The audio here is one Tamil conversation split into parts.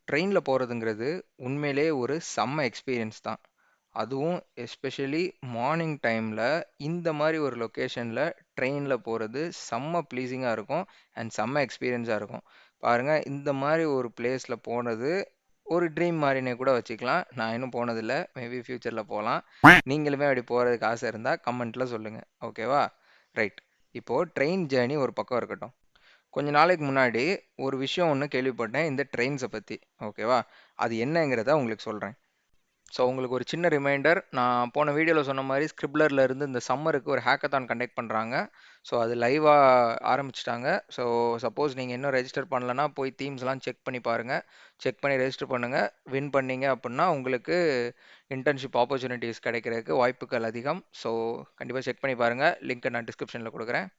ட்ரெயின்ல போறதுங்கிறது உண்மையிலேயே ஒரு செம்ம எக்ஸ்பீரியன்ஸ் தான். அதுவும் எஸ்பெஷலி மார்னிங் டைம்ல இந்த மாரி ஒரு லொகேஷன்ல ட்ரெயின்ல போறது செம்ம ப்ளீஸிங்கா இருக்கும். அண்ட் செம்ம எக்ஸ்பீரியன்ஸா இருக்கும். பாருங்க, இந்த மாரி ஒரு பிளேஸ்ல போனது ஒரு ட்ரீம் மாரினே கூட வச்சுக்கலாம். நான் இன்னும் போனதில்ல. மேபி ஃபியூச்சர்ல போலாம். நீங்களுமே அப்படி போறதுக்கு ஆசை இருந்தா கமெண்ட்ல சொல்லுங்க. ஓகேவா? ரைட். இப்போ ட்ரெயின் ஜர்னி ஒரு பக்கம் இருக்கட்டும். கொஞ்ச நாளைக்கு முன்னாடி ஒரு விஷயம் ஒண்ணு கேள்விப்பட்டேன் இந்த ட்ரெயின்ஸ பத்தி. ஓகேவா? அது என்னங்கிறத உங்களுக்கு சொல்றேன். ஸோ உங்களுக்கு ஒரு சின்ன ரிமைண்டர். நான் போன வீடியோல சொன்ன மாரி ஸ்கிரிப்லர்ல இருந்து இந்த சம்மருக்கு ஒரு ஹேக்கத்தான் கண்டக்ட் பண்றாங்க. ஸோ அது லைவா ஆரம்பிச்சுட்டாங்க. ஸோ சப்போஸ் நீங்க இன்னும் ரெஜிஸ்டர் பண்ணலன்னா போய் தீம்ஸ்லாம் செக் பண்ணி பாருங்க. செக் பண்ணி ரெஜிஸ்டர் பண்ணுங்க. வின் பண்ணீங்க அப்புட்ன்னா உங்களுக்கு இன்டர்ன்ஷிப் ஆப்பர்ச்சுனிட்டீஸ் கிடைக்கிறதுக்கு வாய்ப்புகள் அதிகம். ஸோ கண்டிப்பா செக் பண்ணி பாருங்க. லிங்க்க நான் டிஸ்கிரிப்ஷன்ல குடுக்குறேன்.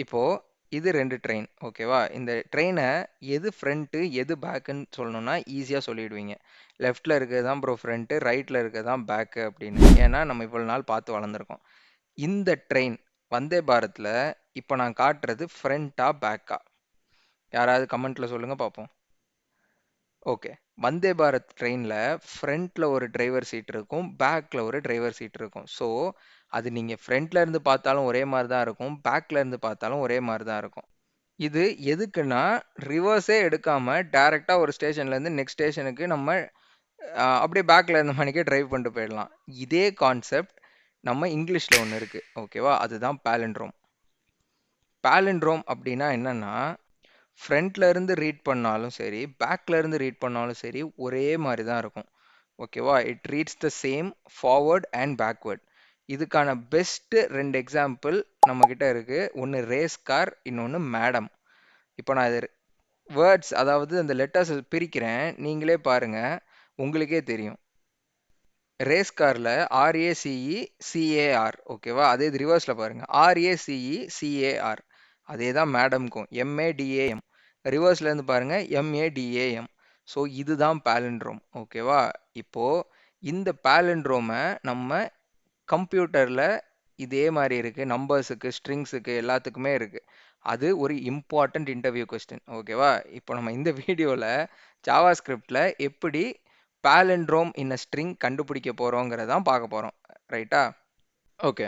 இப்போ இது 2 ட்ரெயின். ஓகேவா? இந்த ட்ரெயின எது ஃப்ரண்ட்டு, எது பேக்குன்னு சொல்லணும்னா ஈஸியா சொல்லிடுவீங்க. லெஃப்ட்ல இருக்கிறது தான் ப்ரோ ஃப்ரண்ட்டு, ரைட்ல இருக்கிறது தான் பேக்கு அப்படின்னு. ஏன்னா நம்ம இவ்வளவு நாள் பார்த்து வளர்ந்துருக்கோம். இந்த ட்ரெயின் வந்தே பாரத்ல இப்ப நான் காட்டுறது ஃப்ரண்ட்டா, பேக்கா? யாராவது கமெண்ட்ல சொல்லுங்க பார்ப்போம். ஓகே. வந்தே பாரத் ட்ரெயின்ல ஃப்ரண்ட்ல ஒரு டிரைவர் சீட் இருக்கும். பேக்ல ஒரு டிரைவர் சீட் இருக்கும். ஸோ, அது நீங்க ஃப்ரண்ட்ல இருந்து பார்த்தாலும் ஒரே மாரி தான் இருக்கும். பேக்ல இருந்து பார்த்தாலும் ஒரே மாரி தான் இருக்கும். இது எதுக்குன்னா, ரிவர்ஸே எடுக்காம டைரக்ட்டா ஒரு ஸ்டேஷன்ல இருந்து நெக்ஸ்ட் ஸ்டேஷனுக்கு நம்ம அப்படியே பேக்ல இருந்த மாணிக்கே டிரைவ் பண்ணிட்டு போயிடலாம். இதே கான்செப்ட் நம்ம இங்கிலீஷ்ல ஒண்ணு இருக்கு. ஓகேவா? அதுதான் பாலிண்ட்ரோம். பாலிண்ட்ரோம் அப்படின்னா என்னன்னா, ஃப்ரண்ட்ல இருந்து ரீட் பண்ணாலும் சரி, பேக்ல இருந்து ரீட் பண்ணாலும் சரி, ஒரே மாரி தான் இருக்கும். ஓகேவா? It reads the same forward and backward. இதுக்கான பெஸ்ட் 2 எக்ஸாம்பிள் நம்மகிட்ட இருக்கு. ஒண்ணு ரேஸ் கார், இன்னொன்னு மேடம். இப்போ நான் இது வேர்ட்ஸ், அதாவது அந்த லெட்டர்ஸ் பிரிக்கிறேன். நீங்களே பாருங்க. உங்களுக்கே தெரியும். ரேஸ் கார்ல ஆர்ஏசிஇ சிஏஆர். ஓகேவா? அதே இது ரிவர்ஸ்ல பாருங்க. ஆர்ஏசிஇ சிஏஆர். அதே தான் மேடம்க்கும். எம்ஏடிஏஎம். ரிவர்ஸ்ல இருந்து பாருங்க. எம்ஏடிஏஎம். ஸோ இதுதான் பாலிண்ட்ரோம். ஓகேவா? இப்போ இந்த பாலிண்ட்ரோம நம்ம கம்ப்யூட்டர்ல இதே மாரி இருக்கு. நம்பர்ஸுக்கு, ஸ்ட்ரிங்ஸுக்கு எல்லாத்துக்குமே இருக்கு. அது ஒரு இம்பார்ட்டன்ட் இன்டர்வியூ கொஸ்டின். ஓகேவா? இப்போ நம்ம இந்த வீடியோல ஜாவா ஸ்கிரிப்ட்ல எப்படி பாலிண்ட்ரோம் இன் அ ஸ்ட்ரிங் கண்டுபிடிக்க போறோங்கிறத தான் பார்க்க போறோம். ரைட்டா? ஓகே.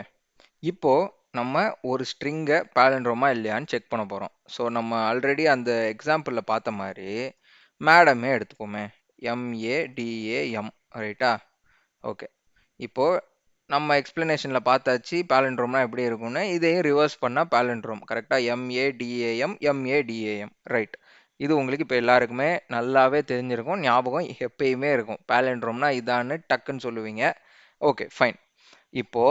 இப்போ நம்ம ஒரு ஸ்ட்ரிங்க பாலிண்ட்ரோமா இல்லையான்னு செக் பண்ண போறோம். ஸோ நம்ம ஆல்ரெடி அந்த எக்ஸாம்பிள்ல பார்த்த மாரி மேடமே எடுத்துப்போமே. எம்ஏடிஏஎம். ரைட்டா? ஓகே. இப்போ நம்ம எக்ஸ்பிளனேஷன்ல பார்த்தாச்சு பாலிண்ட்ரோம்னா எப்படி இருக்கும்னு. இதையும் ரிவர்ஸ் பண்ணா பாலிண்ட்ரோம். கரெக்ட்டா? எம்ஏடிஏஎம், எம்ஏடிஏஎம். ரைட். இது உங்களுக்கு இப்ப எல்லாருக்குமே நல்லாவே தெரிஞ்சிருக்கும். ஞாபகம் எப்பயுமே இருக்கும். பாலிண்ட்ரோம்னா இதான்னு டக்குன்னு சொல்லுவீங்க. Okay, fine. இப்போ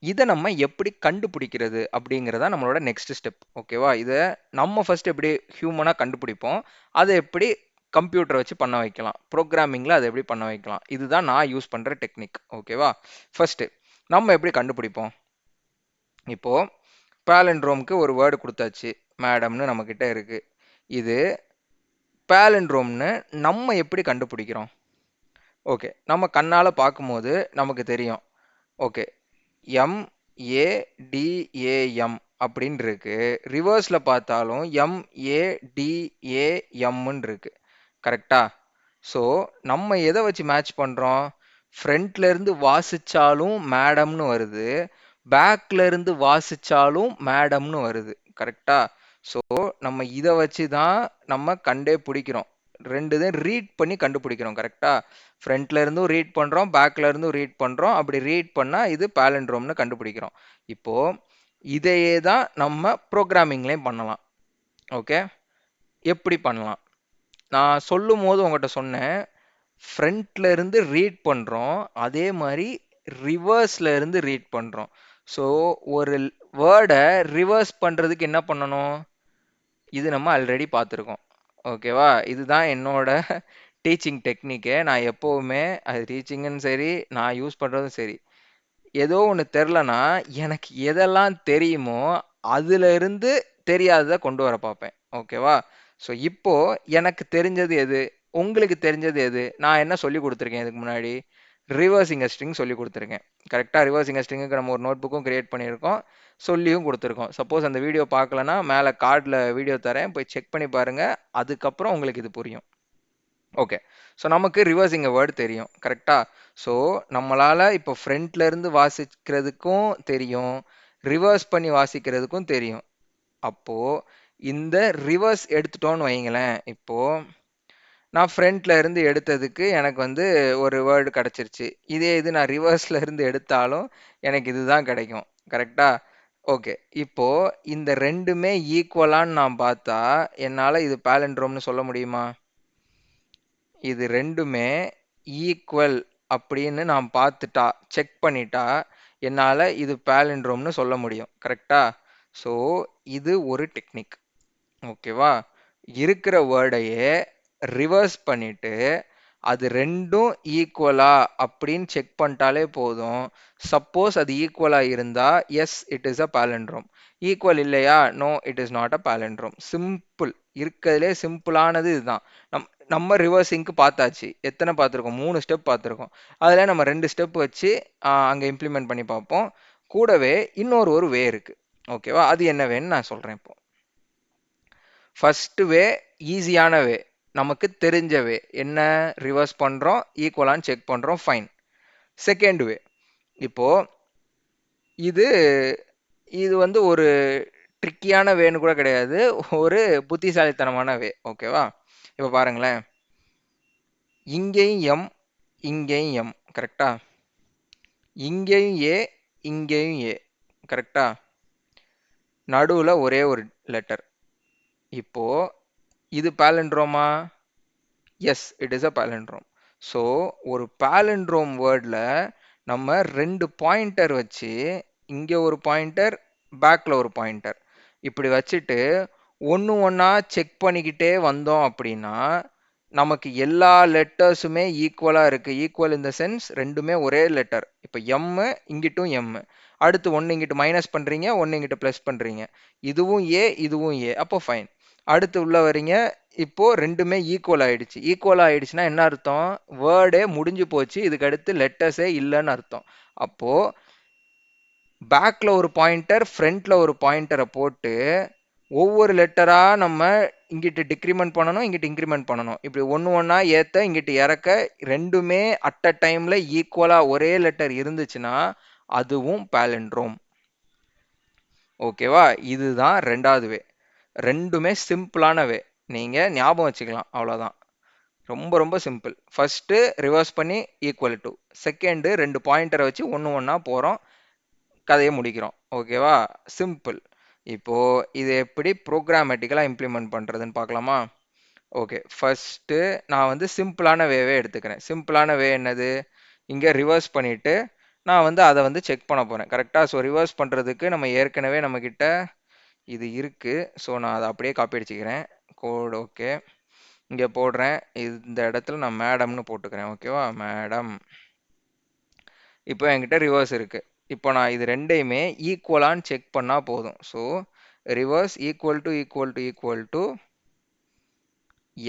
இத நம்ம எப்படி கண்டுபிடிக்கிறது அப்படிங்கிறது தான் நம்மளோட நெக்ஸ்ட் ஸ்டெப். ஓகேவா? இத நம்ம ஃபர்ஸ்ட் எப்படி ஹியூமனா கண்டுபிடிப்போம். அத எப்படி கம்ப்யூட்டர வச்சு பண்ண வைக்கலாம். புரோகிராமிங்ல அத எப்படி பண்ண வைக்கலாம். இதுதான் நான் யூஸ் பண்ற டெக்னிக். ஓகேவா? ஃபர்ஸ்ட் நம்ம எப்படி கண்டுபிடிப்போம்? இப்போ பாலிண்ட்ரோம்க்கு ஒரு வேர்ட் குடுத்தாச்சு. மேடம்னு நம்மகிட்ட இருக்கு. இது பாலிண்ட்ரோம்னு நம்ம எப்படி கண்டுபிடிக்கிறோம்? ஓகே. நம்ம கண்ணால பார்க்கும்போது நமக்கு தெரியும். ஓகே. எம்ஏடிஏஎம் அப்படின்னு இருக்கு. ரிவர்ஸ்ல பார்த்தாலும் எம்ஏடிஏஎம்ன்னு இருக்கு. கரெக்ட்டா? ஸோ நம்ம எத வச்சு மேட்ச் பண்றோம்? ஃப்ரண்ட்ல இருந்து வாசிச்சாலும் மேடம்னு வருது. பேக்ல இருந்து வாசிச்சாலும் மேடம்னு வருது. கரெக்ட்டா? ஸோ நம்ம இத வச்சு தான் நம்ம கண்டே பிடிக்கிறோம். 2 இதையும் ரீட் பண்ணி கண்டுபிடிக்கிறோம். கரெக்ட்டா? ஃப்ரண்ட்ல இருந்தும் ரீட் பண்றோம். பேக்ல இருந்தும் ரீட் பண்றோம். அப்படி ரீட் பண்ணா இது பாலிண்ட்ரோம்னு கண்டுபிடிக்கிறோம். இப்போ இதையே தான் நம்ம புரோகிராமிங்லயும் பண்ணலாம். ஓகே. எப்படி பண்ணலாம்? நான் சொல்லும்போது உங்கட்ட சொன்னேன். ஃப்ரண்ட்ல இருந்து ரீட் பண்றோம். அதே மாரி ரிவர்ஸ்ல இருந்து ரீட் பண்றோம். ஸோ ஒரு வேர்ட ரிவர்ஸ் பண்றதுக்கு என்ன பண்ணணும்? இது நம்ம ஆல்ரெடி பார்த்துருக்கோம். ஓகேவா? இதுதான் என்னோட டீச்சிங் டெக்னிக்கே. நான் எப்பவுமே அது டீச்சிங்கும் சரி, நான் யூஸ் பண்றதும் சரி. ஏதோ ஒண்ணு தெரியலனா, எனக்கு எதெல்லாம் தெரியுமோ, அதுல இருந்து தெரியாதத கொண்டு வர பார்ப்பேன். ஓகேவா? ஸோ இப்போ எனக்கு தெரிஞ்சது எது? உங்களுக்கு தெரிஞ்சது எது? நான் என்ன சொல்லிக் குடுத்துருக்கேன் இதுக்கு முன்னாடி? ரிவர்சிங் எ ஸ்ட்ரிங் சொல்லிக் குடுத்துருக்கேன். கரெக்ட்டா? ரிவர்சிங் எ ஸ்ட்ரிங்குக்கு நம்ம ஒரு நோட் புக்கும் கிரியேட் பண்ணியிருக்கோம். சொல்லியும் குடுத்துருக்கோம். சப்போஸ் அந்த வீடியோ பார்க்கலன்னா, மேல கார்ட்ல வீடியோ தரேன். போய் செக் பண்ணி பாருங்க. அதுக்கப்புறம் உங்களுக்கு இது புரியும். ஓகே. ஸோ நமக்கு ரிவர்ஸிங் எ வேர்ட் தெரியும். கரெக்ட்டா? ஸோ நம்மளால இப்போ ஃப்ரண்ட்ல இருந்து வாசிக்கிறதுக்கும் தெரியும். ரிவர்ஸ் பண்ணி வாசிக்கிறதுக்கும் தெரியும். அப்போ இந்த ரிவர்ஸ் எடுத்துட்டோம்னு வைங்களேன். இப்போ நான் ஃப்ரண்ட்ல இருந்து எடுத்ததுக்கு எனக்கு வந்து ஒரு வேர்ட் கிடைச்சிருச்சு. இதே இது நான் ரிவர்ஸ்ல இருந்து எடுத்தாலும் எனக்கு இதுதான் கிடைக்கும். கரெக்ட்டா? ஓகே. இப்போ இந்த 2மே ஈக்குவலான்னு நான் பார்த்தா, என்னால இது பாலிண்ட்ரோம்னு சொல்ல முடியுமா? இது 2மே ஈக்குவல் அப்படின்னு நான் பார்த்துட்டா, செக் பண்ணிட்டா, என்னால இது பாலிண்ட்ரோம்னு சொல்ல முடியும். கரெக்ட்டா? ஸோ இது ஒரு டெக்னிக். ஓகேவா? இருக்கிற வேர்டையே ரிவர்ஸ் பண்ணிட்டு, அது 2ம் ஈக்குவலா அப்படின்னு செக் பண்ணிட்டாலே போதும். சப்போஸ் அது ஈக்குவலா இருந்தா, yes it is a palindrome. Equal இல்லையா? No it is not a palindrome. Simple. இருக்கிறதுலே சிம்பிளானது இதுதான். நம் நம்ம ரிவர்சிங்க்கு பார்த்தாச்சு. எத்தனை பார்த்துருக்கோம்? 3 ஸ்டெப் பார்த்துருக்கோம். அதில் நம்ம 2 ஸ்டெப் வச்சு அங்கே இம்ப்ளிமெண்ட் பண்ணி பார்ப்போம். கூடவே இன்னொரு ஒரு வே இருக்கு. ஓகேவா? அது என்ன வேன்னு நான் சொல்றேன் இப்போ. ஃபர்ஸ்ட் வே ஈஸியான வே, நமக்கு தெரிஞ்ச வே என்ன, ரிவர்ஸ் பண்றோம், ஈக்குவலான்னு செக் பண்றோம், ஃபைன். செகண்ட் வே, இப்போ இது இது வந்து ஒரு ட்ரிக்கியான வேன்னு கூட கிடையாது, ஒரு புத்திசாலித்தனமான வே. ஓகேவா? இப்போ பாருங்களேன், இங்கேயும் எம், இங்கேயும் எம். கரெக்டா? இங்கேயும் ஏ, இங்கேயும் ஏ. கரெக்டா? நடுவுல ஒரே ஒரு லெட்டர். இப்போ இது பாலண்ட்ரோமா? Yes it is a palindrome. So ஒரு பாலண்ட்ரோம் வேர்டில் நம்ம 2 பாயிண்டர் வச்சு, இங்கே ஒரு பாயிண்டர், பேக்கில் ஒரு பாயிண்டர், இப்படி வச்சுட்டு ஒன்று ஒன்றா செக் பண்ணிக்கிட்டே வந்தோம் அப்படின்னா நமக்கு எல்லா லெட்டர்ஸுமே ஈக்குவலாக இருக்குது. ஈக்குவல் இன் த சென்ஸ் ரெண்டுமே ஒரே லெட்டர். இப்போ எம்மு இங்கிட்டும் எம்மு, அடுத்து ஒன்று இங்கிட்டு மைனஸ் பண்ணுறீங்க, ஒன்று இங்கிட்டு ப்ளஸ் பண்ணுறீங்க, இதுவும் ஏ இதுவும் ஏ, அப்போ ஃபைன். அடுத்து உள்ள வரீங்க, இப்போ ரெண்டுமே ஈக்குவல் ஆயிடுச்சு. ஈக்குவல் ஆயிடுச்சுன்னா என்ன அர்த்தம்? வேர்டே முடிஞ்சு போச்சு, இதுக்கு அடுத்து லெட்டர்ஸே இல்லைன்னு அர்த்தம். அப்போ பேக்ல ஒரு பாயிண்டர், ஃப்ரண்ட்ல ஒரு பாயிண்டரை போட்டு ஒவ்வொரு லெட்டரா நம்ம இங்கிட்டு டிக்ரிமெண்ட் பண்ணணும், இங்கிட்டு இன்க்ரிமெண்ட் பண்ணணும். இப்படி ஒன்று ஒன்றா ஏற்ற, இங்கிட்டு இறக்க, ரெண்டுமே அட் அ டைம்ல ஈக்குவலா ஒரே லெட்டர் இருந்துச்சுன்னா அதுவும் பாலிண்ட்ரோம். ஓகேவா? இதுதான் ரெண்டாவது வே. ரெண்டுமே சிம்பிளான வே, நீங்க ஞாபகம் வச்சுக்கலாம், அவ்வளவுதான். ரொம்ப ரொம்ப சிம்பிள். ஃபர்ஸ்ட் ரிவர்ஸ் பண்ணி ஈக்குவல் டு, செகண்ட் 2 பாயிண்டரை வச்சு ஒன்று ஒன்றா போறோம், கதையை முடிக்கிறோம். ஓகேவா? சிம்பிள். இப்போ இது எப்படி ப்ரோக்ராமேட்டிக்கலா இம்ப்ளிமெண்ட் பண்றதுன்னு பார்க்கலாமா? ஓகே, ஃபர்ஸ்ட் நான் வந்து சிம்பிளான வேவே எடுத்துக்கிறேன். சிம்பிளான வே என்னது? இங்க ரிவர்ஸ் பண்ணிட்டு நான் வந்து அதை வந்து செக் பண்ண போறேன். கரெக்டா? ஸோ ரிவர்ஸ் பண்றதுக்கு நம்ம ஏற்கனவே நம்ம கிட்ட இது இருக்கு. ஸோ நான் அதை அப்படியே காப்பி அடிச்சுக்கிறேன். கோட் ஓகே, இங்க போடுறேன். இந்த இடத்துல நான் மேடம்னு போட்டுக்கிறேன். ஓகேவா? மேடம். இப்போ என்கிட்ட ரிவர்ஸ் இருக்கு. இப்போ நான் இது ரெண்டையுமே ஈக்குவலான்னு செக் பண்ணா போதும். So reverse equal to equal to equal to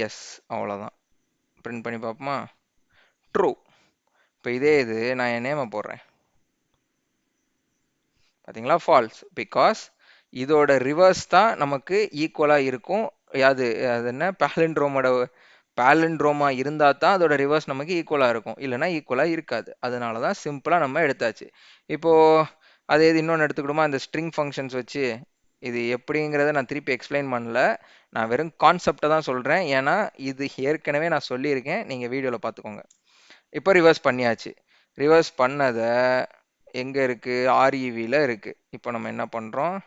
S, அவ்வளோதான். பிரிண்ட் பண்ணி பார்ப்போமா? ட்ரூ. இப்போ இதே இது நான் என் நேமை போடுறேன், பார்த்தீங்களா? ஃபால்ஸ். பிகாஸ் இதோட ரிவர்ஸ் தான் நமக்கு ஈக்குவலாக இருக்கும். அது அது என்ன, பேலண்ட்ரோமோட பேலண்ட்ரோமா இருந்தால் தான் அதோட ரிவர்ஸ் நமக்கு ஈக்குவலாக இருக்கும், இல்லைன்னா ஈக்குவலாக இருக்காது. அதனால தான் சிம்பிளாக நம்ம எடுத்தாச்சு. இப்போது அதே இது இன்னொன்று எடுத்துக்கிட்டோமா, இந்த ஸ்ட்ரிங் ஃபங்க்ஷன்ஸ் வச்சு இது எப்படிங்கிறத நான் திருப்பி எக்ஸ்பிளைன் பண்ணல, நான் வெறும் கான்செப்டை தான் சொல்கிறேன். ஏன்னா இது ஏற்கனவே நான் சொல்லியிருக்கேன், நீங்கள் வீடியோவில் பார்த்துக்கோங்க. இப்போ ரிவர்ஸ் பண்ணியாச்சு. ரிவர்ஸ் பண்ணதை எங்கே இருக்குது? ஆர்இவியில் இருக்குது. இப்போ நம்ம என்ன பண்ணுறோம்?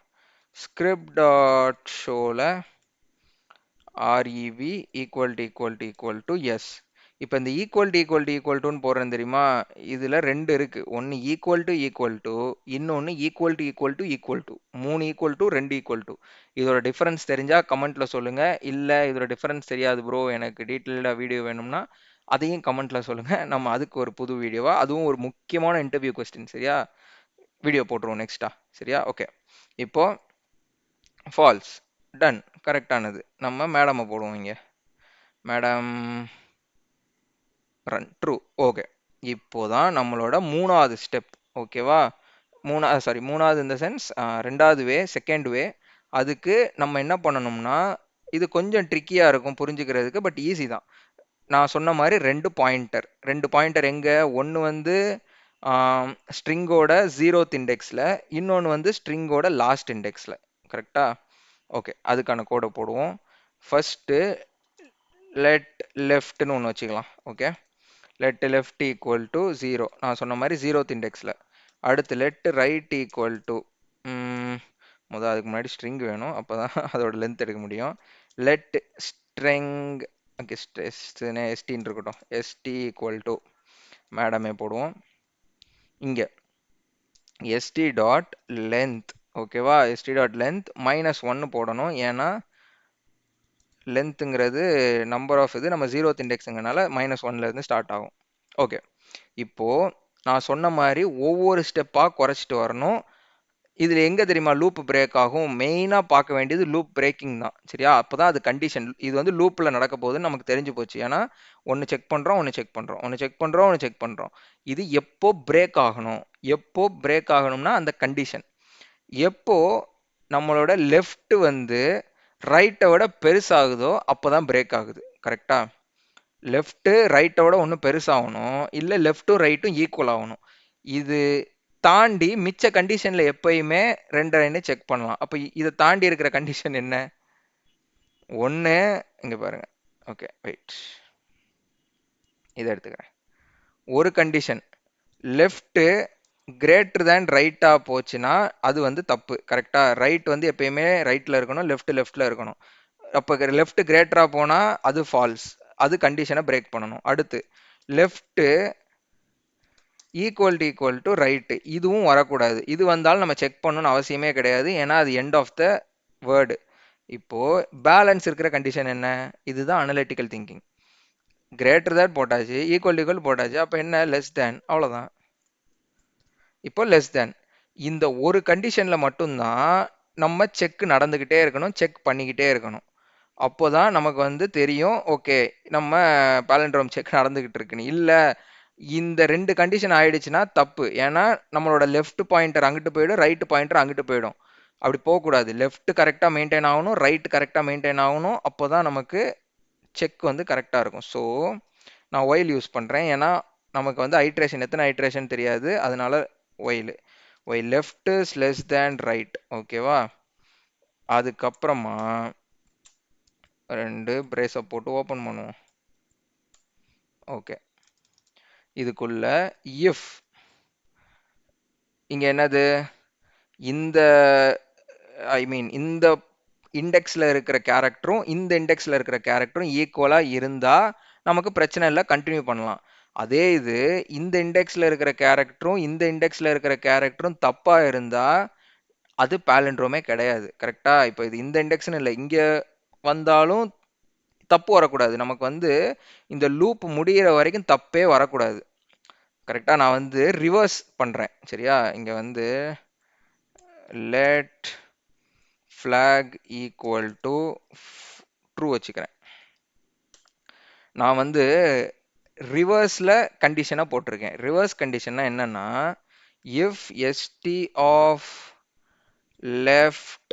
ஸ்கிரிப்ட் டாட் ஷோவில் REV ஈக்குவல் டு எஸ். இப்போ இந்த ஈக்குவல் டுன்னு போடுறேன் தெரியுமா? இதில் 2 இருக்கு. ஒன்று ஈக்குவல் டு, இன்னொன்று equal to. 3 equal to, 2 equal to. இதோட டிஃபரன்ஸ் தெரிஞ்சா கமெண்ட்ல சொல்லுங்க. இல்லை இதோட டிஃபரன்ஸ் தெரியாது ப்ரோ, எனக்கு டீட்டெயில்டாக வீடியோ வேணும்னா அதையும் கமெண்ட்ல சொல்லுங்க. நம்ம அதுக்கு ஒரு புது வீடியோவா, அதுவும் ஒரு முக்கியமான இன்டர்வியூ கொஸ்டின், சரியா? வீடியோ போட்டுருவோம் நெக்ஸ்டா, சரியா? ஓகே, இப்போ ஃபால்ஸ், டன், கரெக்டானது. நம்ம மேடமை போடுவோம் இங்கே, மேடம் ரன், ட்ரூ. ஓகே, இப்போதான் நம்மளோட மூணாவது ஸ்டெப். ஓகேவா? மூணாவது இந்த சென்ஸ் ரெண்டாவது வே, செகண்ட் வே. அதுக்கு நம்ம என்ன பண்ணணும்னா, இது கொஞ்சம் ட்ரிக்கியாக இருக்கும் புரிஞ்சுக்கிறதுக்கு, பட் ஈஸி தான். நான் சொன்ன மாதிரி ரெண்டு பாயிண்டர் எங்க ஒன்று வந்து ஸ்ட்ரிங்கோட 0th இண்டெக்ஸில், இன்னொன்று வந்து ஸ்ட்ரிங்கோட லாஸ்ட் இண்டெக்ஸில். கரெக்டா? ஓகே, அதுக்கான கோடை போடுவோம். ஃபர்ஸ்ட்டு லெட் லெஃப்ட்னு ஒன்று வச்சுக்கலாம். Okay, let left equal to 0, நான் சொன்ன மாதிரி 0th இண்டெக்ஸில். அடுத்து லெட் ரைட் ஈக்குவல் டு, முதல் அதுக்கு முன்னாடி ஸ்ட்ரிங் வேணும், அப்போ தான் அதோட லென்த் எடுக்க முடியும். லெட் ஸ்ட்ரிங், ஓகே, எஸ்டின்னு இருக்கட்டும், எஸ்டி ஈக்குவல் டு மேடமே போடுவோம். இங்கே எஸ்டி டாட் லென்த், ஓகேவா, எஸ்டி டாட் லென்த் -1 போடணும். ஏன்னா லென்த்துங்கிறது நம்பர் ஆஃப் இது, நம்ம 0th இண்டெக்ஸுங்கனால -1ல இருந்து ஸ்டார்ட் ஆகும். ஓகே, இப்போ நான் சொன்ன மாதிரி ஒவ்வொரு ஸ்டெப்பாக குறைச்சிட்டு வரணும். இதில் எங்கே தெரியுமா லூப் பிரேக் ஆகும்? மெயினாக பார்க்க வேண்டியது லூப் பிரேக்கிங் தான். சரியா? அப்போ தான் அது கண்டிஷன். இது வந்து லூப்பில் நடக்க போகுதுன்னு நமக்கு தெரிஞ்சு போச்சு. ஏன்னா ஒன்று செக் பண்ணுறோம், ஒன்று செக் பண்ணுறோம், ஒன்று செக் பண்ணுறோம், ஒன்று செக் பண்ணுறோம். இது எப்போ பிரேக் ஆகணும்? எப்போ பிரேக் ஆகணும்னா அந்த கண்டிஷன் எப்போ நம்மளோட லெஃப்ட் வந்து ரைட்டை விட பெருசாகுதோ அப்போ தான் பிரேக் ஆகுது. கரெக்டா? லெஃப்ட்டு ரைட்டோட ஒன்று பெருசாகணும், இல்லை லெஃப்ட்டும் ரைட்டும் ஈக்குவல் ஆகணும். இது தாண்டி மிச்ச கண்டிஷனில் எப்பயுமே 2 செக் பண்ணலாம். அப்போ இதை தாண்டி இருக்கிற கண்டிஷன் என்ன? ஒன்று, இங்கே பாருங்க. ஓகே, வெயிட், இதை எடுத்துக்கிறேன். ஒரு கண்டிஷன் லெஃப்ட்டு கிரேட்டர் தேன் ரைட்டாக போச்சுன்னா அது வந்து தப்பு. கரெக்டாக? ரைட் வந்து எப்பயுமே ரைட்டில் இருக்கணும், லெஃப்ட்டில் இருக்கணும். அப்போ லெஃப்ட் கிரேட்டராக போனால் அது ஃபால்ஸ், அது கண்டிஷனை பிரேக் பண்ணணும். அடுத்து லெஃப்ட்டு ஈக்குவல் டு ரைட்டு, இதுவும் வரக்கூடாது. இது வந்தாலும் நம்ம செக் பண்ணணும்னு அவசியமே கிடையாது, ஏன்னா அது எண்ட் ஆஃப் த வேர்டு. இப்போ பேலன்ஸ் இருக்கிற கண்டிஷன் என்ன? இதுதான் அனலிட்டிக்கல் திங்கிங். கிரேட்டர் தேன் போட்டாச்சு, ஈக்குவல் போட்டாச்சு, அப்போ என்ன? லெஸ் தேன், அவ்வளோதான். இப்போ லெஸ் தேன். இந்த ஒரு கண்டிஷனில் மட்டும்தான் நம்ம செக் நடந்துக்கிட்டே இருக்கணும், செக் பண்ணிக்கிட்டே இருக்கணும். அப்போதான் நமக்கு வந்து தெரியும், ஓகே நம்ம பாலண்ட்ரோம் செக் நடந்துகிட்டு இருக்குன்னு. இல்லை இந்த 2 கண்டிஷன் ஆயிடுச்சுன்னா தப்பு. ஏன்னா நம்மளோட லெஃப்ட் பாயிண்டர் அங்கிட்டு போயிடும், ரைட் பாயிண்டர் அங்கிட்டு போயிடும். அப்படி போகக்கூடாது. லெஃப்ட் கரெக்டாக மெயின்டைன் ஆகணும், ரைட் கரெக்டாக மெயின்டைன் ஆகணும். அப்போ தான் நமக்கு செக் வந்து கரெக்டாக இருக்கும். ஸோ நான் ஒயில் யூஸ் பண்ணுறேன், ஏன்னா நமக்கு வந்து ஐட்ரேஷன் எத்தனை ஐட்ரேஷன் தெரியாது, அதனால while. While left is less than right. ஓகேவா? அதுக்கப்புறமா 2 பிரேஸை போட்டு ஓப்பன் பண்ணுவோம். ஓகே, இதுக்குள்ள இஃப் இங்க என்னது? இந்த இந்த இண்டெக்ஸ்ல இருக்கிற கேரக்டரும் இந்த இண்டெக்ஸ்ல இருக்கிற கேரக்டரும் ஈக்குவலா இருந்தா நமக்கு பிரச்சனை இல்லை, கண்டினியூ பண்ணலாம். அதே இது இந்த இண்டெக்ஸ்ல இருக்கிற கேரக்டரும் இந்த இண்டெக்ஸ்ல இருக்கிற கேரக்டரும் தப்பா இருந்தா அது பாலிண்ட்ரோமே கிடையாது. கரெக்டா? இப்போ இது இந்த இண்டெக்ஸ்னு இல்லை, இங்க வந்தாலும் தப்பு வரக்கூடாது. நமக்கு வந்து இந்த லூப் முடியிற வரைக்கும் தப்பே வரக்கூடாது. கரெக்டா? நான் வந்து ரிவர்ஸ் பண்றேன். சரியா? இங்க வந்து let flag equal to true வச்சுக்கிறேன். நான் வந்து ரிவர்ஸ்ல கண்டிஷனை போட்டிருக்கேன். ரிவர்ஸ் கண்டிஷன்னா என்னன்னா, if st of left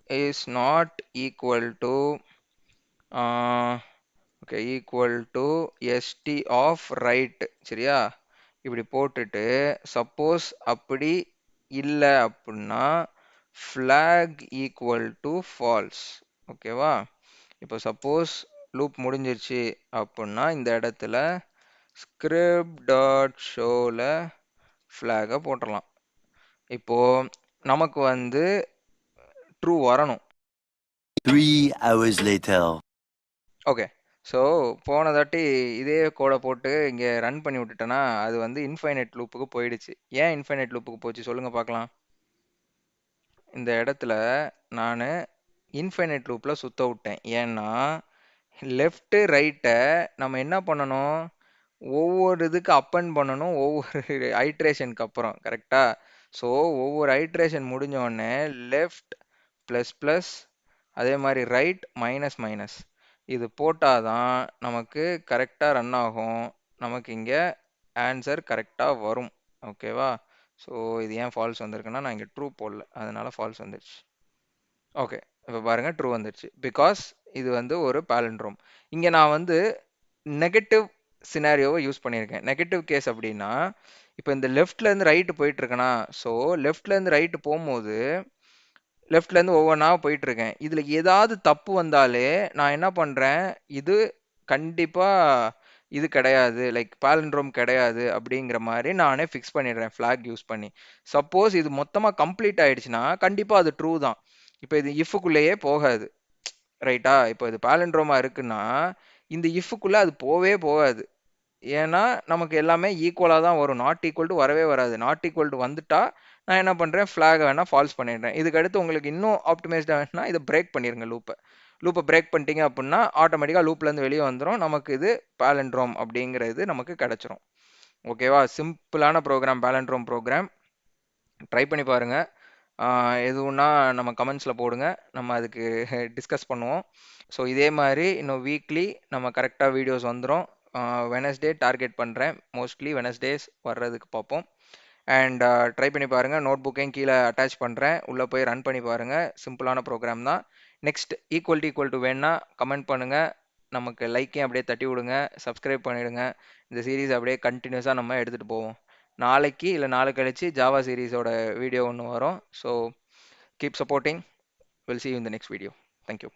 is not equal to okay equal to st of right. சரியா? இப்படி போட்டுட்டு சப்போஸ் அப்படி இல்லை அப்படின்னா flag equal to false. ஓகேவா? இப்போ சப்போஸ் லூப் முடிஞ்சிருச்சு அப்படின்னா இந்த இடத்துல script டாட் ஷோவில் ஃப்ளாகை போட்டுடலாம். இப்போ நமக்கு வந்து ட்ரூ வரணும். 3 hours later. ஓகே, ஸோ போன தாட்டி இதே கோடை போட்டு இங்கே ரன் பண்ணி விட்டுட்டேன்னா அது வந்து இன்ஃபைனைட் லூப்புக்கு போயிடுச்சு. ஏன் இன்ஃபைனைட் லூப்புக்கு போச்சு சொல்லுங்க பார்க்கலாம். இந்த இடத்துல நான் இன்ஃபைனைட் லூப்பில் சுத்த விட்டேன். ஏன்னா லெஃப்ட்டு ரைட்டை நம்ம என்ன பண்ணணும்? ஒவ்வொரு இதுக்கு அப்பன் பண்ணணும், ஒவ்வொரு ஐட்ரேஷனுக்கு அப்புறம். கரெக்டா? ஸோ ஒவ்வொரு ஐட்ரேஷன் முடிஞ்ச உடனே லெஃப்ட் ப்ளஸ் ப்ளஸ், அதே மாதிரி ரைட் மைனஸ் மைனஸ், இது போட்டால் தான் நமக்கு கரெக்டாக ரன் ஆகும். நமக்கு இங்கே ஆன்சர் கரெக்டாக வரும். ஓகேவா? ஸோ இது ஏன் ஃபால்ஸ் வந்திருக்குன்னா நான் இங்கே ட்ரூ போடல, அதனால ஃபால்ஸ் வந்துடுச்சு. ஓகே, இப்போ பாருங்கள் ட்ரூ வந்துடுச்சு. பிகாஸ் இது வந்து ஒரு பாலண்ட்ரோம். இங்க நான் வந்து நெகட்டிவ் சினாரியோவை யூஸ் பண்ணியிருக்கேன். நெகட்டிவ் கேஸ் அப்படின்னா, இப்போ இந்த லெஃப்ட்ல இருந்து ரைட் போயிட்டு இருக்கேனா, ஸோ லெஃப்ட்ல இருந்து ரைட் போகும்போது லெஃப்ட்ல இருந்து ஒவ்வொன்றா போயிட்டு இருக்கேன். இதுல ஏதாவது தப்பு வந்தாலே நான் என்ன பண்றேன், இது கண்டிப்பா இது கிடையாது, லைக் பாலண்ட்ரோம் கிடையாது அப்படிங்கிற மாதிரி நானே ஃபிக்ஸ் பண்ணிடுறேன் ஃபிளாக் யூஸ் பண்ணி. சப்போஸ் இது மொத்தமா கம்ப்ளீட் ஆயிடுச்சுன்னா கண்டிப்பா அது ட்ரூ தான். இப்போ இது இஃப்க்குள்ளேயே போகாது, ரைட்டா? இப்போ இது பாலண்ட்ரோமா இருக்குன்னா இந்த இஃப்க்குள்ள அது போவே போகாது. ஏன்னா நமக்கு எல்லாமே ஈக்குவலாக தான் வரும். நாட் ஈக்குவல் டு வரவே வராது. நாட் ஈக்குவல் டு வந்துட்டா நான் என்ன பண்ணுறேன், ஃப்ளாக் வேணா ஃபால்ஸ் பண்ணிடுறேன். இதுக்கு அடுத்து உங்களுக்கு இன்னும் ஆப்டிமைஸ்டாக வேணும்னா இதை பிரேக் பண்ணிருங்க. லூப்பை பிரேக் பண்ணிட்டீங்க அப்படின்னா ஆட்டோமேட்டிக்காக லூப்லேருந்து வெளியே வந்துடும். நமக்கு இது பாலண்ட்ரோம் அப்படிங்கிறது நமக்கு கிடைச்சிரும். ஓகேவா? சிம்பிளான ப்ரோக்ராம், பாலண்ட்ரோம் ப்ரோக்ராம். ட்ரை பண்ணி பாருங்க. எதுவும்னா நம்ம கமெண்ட்ஸில் போடுங்க, நம்ம அதுக்கு டிஸ்கஸ் பண்ணுவோம். ஸோ இதே மாதிரி இன்னும் வீக்லி நம்ம கரெக்டாக வீடியோஸ் வந்துடும். வெனஸ்டே டார்கெட் பண்ணுறேன், மோஸ்ட்லி வெனஸ்டேஸ் வர்றதுக்கு பார்ப்போம். அண்ட் ட்ரை பண்ணி பாருங்கள். நோட் புக்கையும் கீழே அட்டாச் பண்ணுறேன், உள்ளே போய் ரன் பண்ணி பாருங்கள். சிம்பிளான ப்ரோக்ராம் தான். நெக்ஸ்ட் ஈக்குவல் டு வேணா கமெண்ட் பண்ணுங்கள், நமக்கு லைக்கையும் அப்படியே தட்டி விடுங்க, சப்ஸ்கிரைப் பண்ணிவிடுங்க. இந்த சீரீஸ் அப்படியே கண்டினியூஸாக நம்ம எடுத்துகிட்டு போவோம். நாளைக்கு இல்லை நாளை கழிச்சு ஜாவா சீரீஸோட வீடியோ ஒன்று வரும். So keep supporting. Will see you in the next video. Thank you.